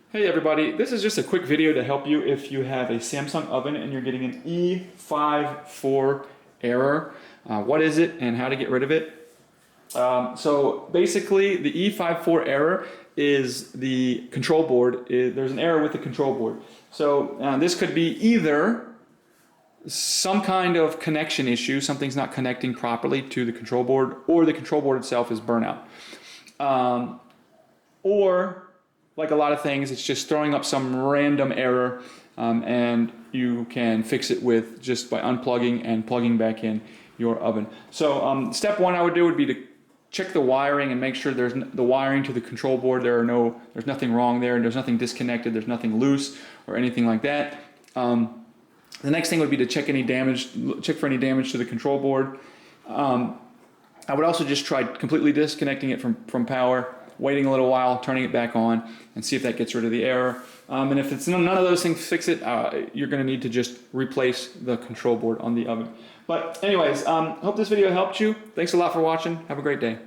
Hey everybody, this is just a quick video to help you if you have a Samsung oven and you're getting an E54 error. What is it and how to get rid of it? So basically the E54 error is the control board. There's an error with the control board. So this could be either some kind of connection issue, something's not connecting properly to the control board, or the control board itself is burnout. Or like a lot of things, it's just throwing up some random error, and you can fix it with just by unplugging and plugging back in your oven. So step one I would do would be to check the wiring and make sure there's the wiring to the control board. There's nothing wrong there, and there's nothing disconnected. There's nothing loose or anything like that. The next thing would be to check for any damage to the control board. I would also just try completely disconnecting it from power, waiting a little while, turning it back on, and see if that gets rid of the error. And if it's none of those things fix it, you're going to need to just replace the control board on the oven. But anyways, hope this video helped you. Thanks a lot for watching. Have a great day.